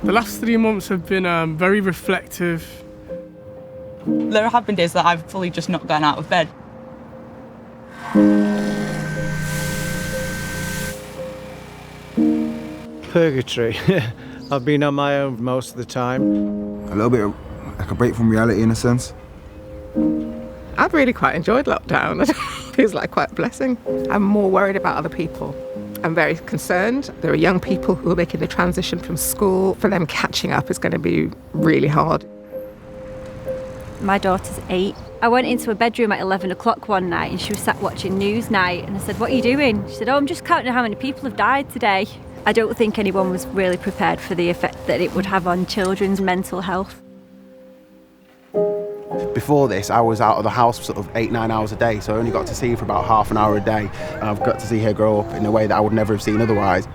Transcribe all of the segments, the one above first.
The last 3 months have been very reflective. There have been days that I've fully just not gone out of bed. Purgatory. I've been on my own most of the time. A little bit of, like a break from reality in a sense. I've really quite enjoyed lockdown. It feels like quite a blessing. I'm more worried about other people. I'm very concerned. There are young people who are making the transition from school. For them, catching up is going to be really hard. My daughter's 8. I went into her bedroom at 11 o'clock one night and she was sat watching Newsnight and I said, "What are you doing?" She said, "Oh, I'm just counting how many people have died today." I don't think anyone was really prepared for the effect that it would have on children's mental health. Before this, I was out of the house sort of 8-9 hours a day, so I only got to see her for about half an hour a day. And I've got to see her grow up in a way that I would never have seen otherwise.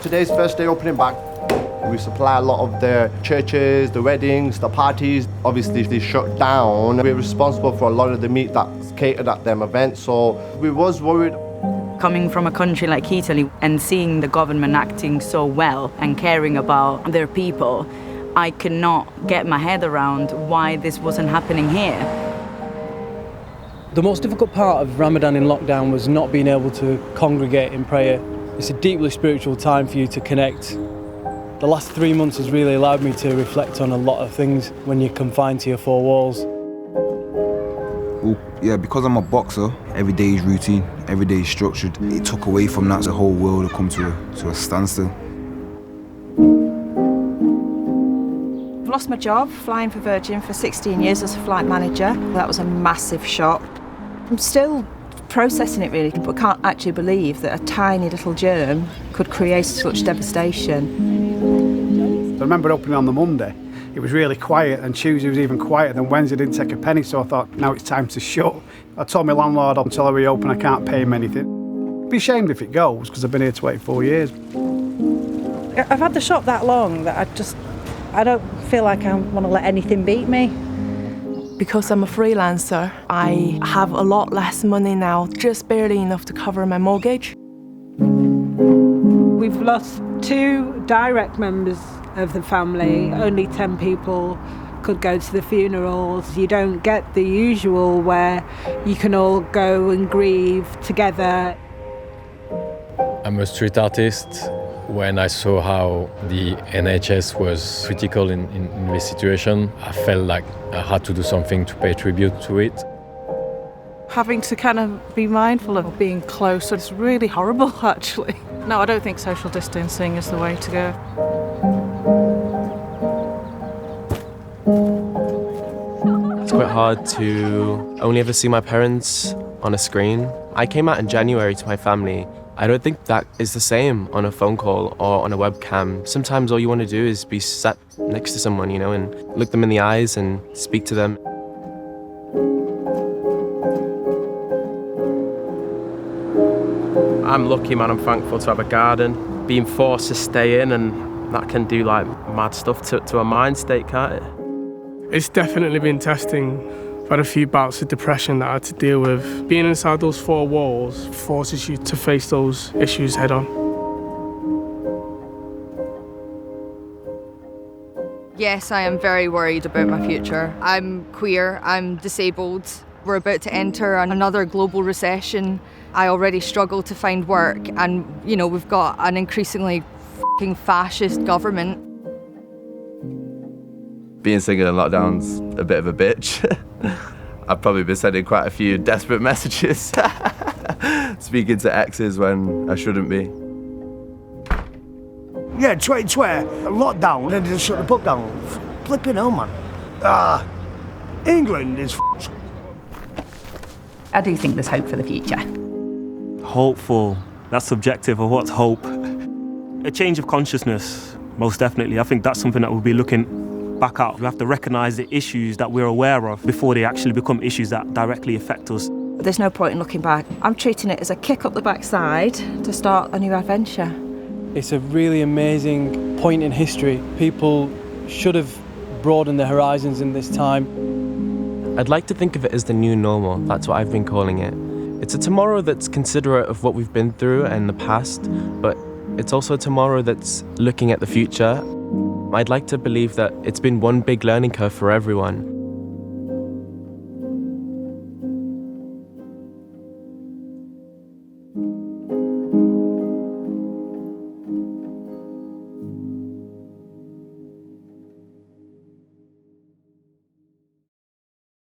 Today's first day opening back. We supply a lot of the churches, the weddings, the parties. Obviously, they shut down. We're responsible for a lot of the meat that's catered at them events, so we was worried. Coming from a country like Italy and seeing the government acting so well and caring about their people, I cannot get my head around why this wasn't happening here. The most difficult part of Ramadan in lockdown was not being able to congregate in prayer. It's a deeply spiritual time for you to connect. The last 3 months has really allowed me to reflect on a lot of things when you're confined to your four walls. Well, yeah, because I'm a boxer, every day is routine, every day is structured. It took away from that, the whole world had come to a standstill. I've lost my job flying for Virgin for 16 years as a flight manager. That was a massive shock. I'm still processing it really, but can't actually believe that a tiny little germ could create such devastation. I remember opening on the Monday. It was really quiet, and Tuesday was even quieter, then Wednesday didn't take a penny, so I thought, now it's time to shut. I told my landlord until I reopen I can't pay him anything. I'd be ashamed if it goes, because I've been here 24 years. I've had the shop that long that I don't feel like I want to let anything beat me. Because I'm a freelancer, I have a lot less money now, just barely enough to cover my mortgage. We've lost 2 direct members of the family. Only 10 people could go to the funerals. You don't get the usual where you can all go and grieve together. I'm a street artist. When I saw how the NHS was critical in this situation, I felt like I had to do something to pay tribute to it. Having to kind of be mindful of being close, it's really horrible actually. No, I don't think social distancing is the way to go. It's quite hard to only ever see my parents on a screen. I came out in January to my family. I don't think that is the same on a phone call or on a webcam. Sometimes all you want to do is be sat next to someone, you know, and look them in the eyes and speak to them. I'm lucky, man. I'm thankful to have a garden. Being forced to stay in, and that can do like mad stuff to a mind state, can't it? It's definitely been testing. I've had a few bouts of depression that I had to deal with. Being inside those 4 walls forces you to face those issues head on. Yes, I am very worried about my future. I'm queer, I'm disabled. We're about to enter another global recession. I already struggle to find work, and you know, we've got an increasingly f***ing fascist government. Being single in lockdown's a bit of a bitch. I've probably been sending quite a few desperate messages, speaking to exes when I shouldn't be. Yeah, 2020, lockdown, and they just shut the pub down. Flipping hell, man. England is f***ed. I do think there's hope for the future. Hopeful, that's subjective, or what's hope? A change of consciousness, most definitely. I think that's something that we'll be looking back at. We have to recognise the issues that we're aware of before they actually become issues that directly affect us. There's no point in looking back. I'm treating it as a kick up the backside to start a new adventure. It's a really amazing point in history. People should have broadened their horizons in this time. I'd like to think of it as the new normal. That's what I've been calling it. It's a tomorrow that's considerate of what we've been through and the past, but it's also a tomorrow that's looking at the future. I'd like to believe that it's been one big learning curve for everyone.